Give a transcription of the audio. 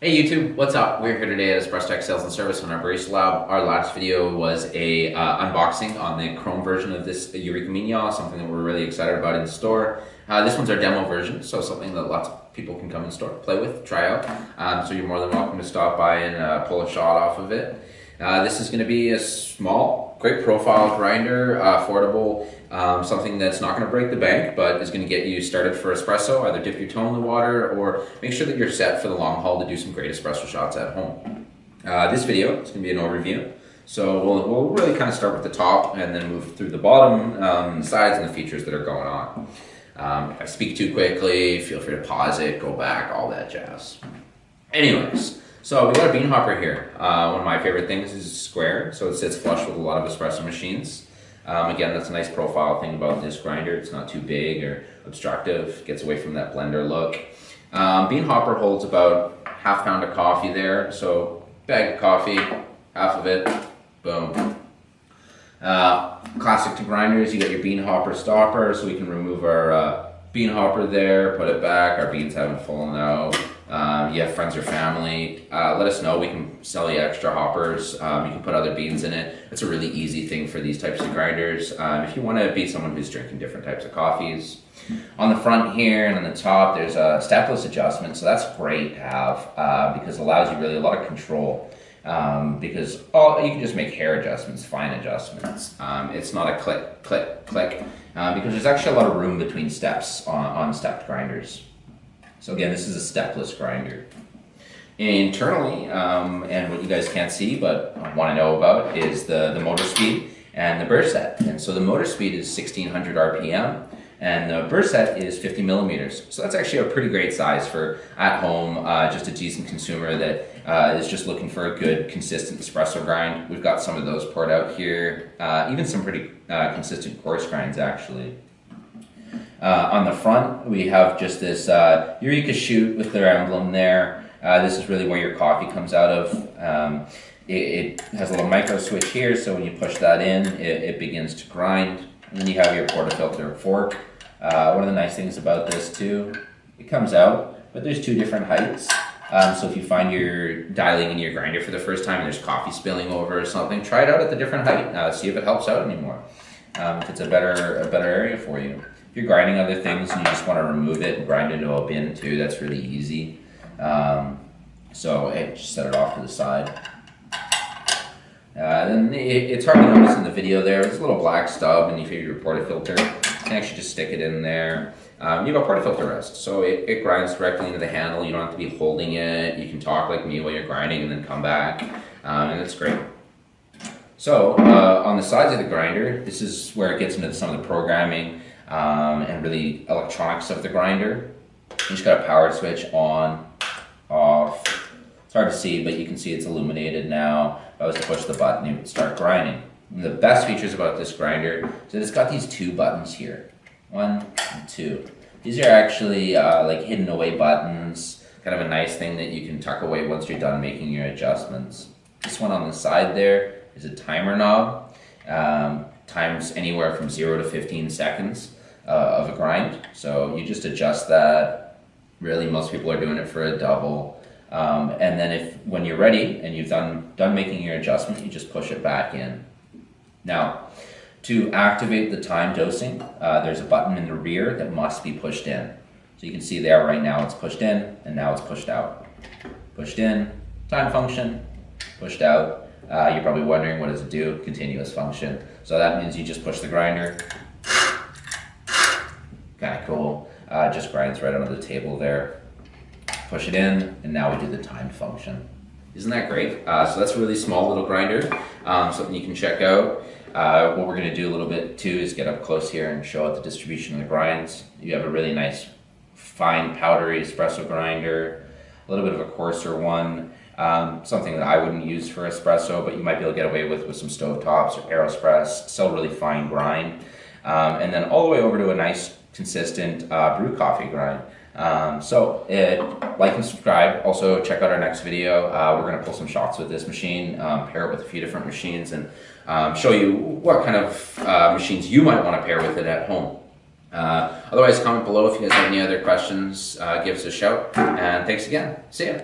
Hey YouTube, what's up? We're here today at Espressotec Sales and Service on our Barista Lab. Our last video was a unboxing on the Chrome version of this Eureka Mignon, something that we're really excited about in the store. This one's our demo version, so something that lots of people can come in store, play with, try out. So you're more than welcome to stop by and pull a shot off of it. This is going to be a small, great profile grinder, affordable, something that's not going to break the bank, but is going to get you started for espresso. Either dip your toe in the water or make sure that you're set for the long haul to do some great espresso shots at home. This video is going to be an overview, so we'll really kind of start with the top and then move through the bottom, sides, and the features that are going on. If I speak too quickly, feel free to pause it, go back, all that jazz. Anyways. So we got a bean hopper here. One of my favorite things is square, so it sits flush with a lot of espresso machines. Again, that's a nice profile thing about this grinder. It's not too big or obstructive, gets away from that blender look. Bean hopper holds about half pound of coffee there, so bag of coffee, half of it, boom. Classic to grinders, you got your bean hopper stopper, so we can remove our bean hopper there, put it back, our beans haven't fallen out. You have friends or family, let us know, we can sell you extra hoppers, you can put other beans in it. It's a really easy thing for these types of grinders. If you want to be someone who's drinking different types of coffees. On the front here and on the top there's a Stepless Adjustment, so that's great to have because it allows you really a lot of control. Because you can just make hair adjustments, fine adjustments. It's not a click, click, click, because there's actually a lot of room between steps on stepped grinders. So again, this is a stepless grinder. Internally, and what you guys can't see but want to know about is the motor speed and the burr set. And so the motor speed is 1600 RPM and the burr set is 50 millimeters. So that's actually a pretty great size for at home, just a decent consumer that is just looking for a good, consistent espresso grind. We've got some of those poured out here, even some pretty consistent coarse grinds actually. On the front, we have just this Eureka chute with their emblem there. This is really where your coffee comes out of. It has a little micro switch here, so when you push that in, it begins to grind. And then you have your portafilter fork. One of the nice things about this too, it comes out, but there's two different heights. So if you find you're dialing in your grinder for the first time and there's coffee spilling over or something, try it out at the different height. See if it helps out anymore. If it's a better area for you. If you're grinding other things and you just want to remove it and grind into a bin too, that's really easy. So just set it off to the side. Then it's hard to notice in the video there, it's a little black stub, and if you have your portafilter, you can actually just stick it in there. You have a portafilter rest, so it grinds directly into the handle. You don't have to be holding it. You can talk like me while you're grinding and then come back, and it's great. So on the sides of the grinder, this is where it gets into some of the programming and really electronics of the grinder. You just got a power switch on, off. It's hard to see, but you can see it's illuminated now. If I was to push the button, it would start grinding. And the best features about this grinder is that it's got these two buttons here. 1 and 2. These are actually like hidden away buttons, kind of a nice thing that you can tuck away once you're done making your adjustments. This one on the side there is a timer knob. Times anywhere from 0 to 15 seconds of a grind. So you just adjust that. Really, most people are doing it for a double. And then when you're ready and you've done making your adjustment, you just push it back in. Now, to activate the time dosing, there's a button in the rear that must be pushed in. So you can see there right now it's pushed in and now it's pushed out. Pushed in, time function, pushed out. You're probably wondering, what does it do? Continuous function. So that means you just push the grinder. Kind of cool. Just grinds right under the table there. Push it in, and now we do the timed function. Isn't that great? So that's a really small little grinder, something you can check out. What we're going to do a little bit too is get up close here and show out the distribution of the grinds. You have a really nice, fine, powdery espresso grinder, a little bit of a coarser one. Something that I wouldn't use for espresso, but you might be able to get away with some stovetops or AeroSpress, still really fine grind. And then all the way over to a nice, consistent brew coffee grind. So like and subscribe. Also check out our next video. We're going to pull some shots with this machine, pair it with a few different machines, and show you what kind of machines you might want to pair with it at home. Otherwise, comment below if you guys have any other questions. Give us a shout, and thanks again. See ya.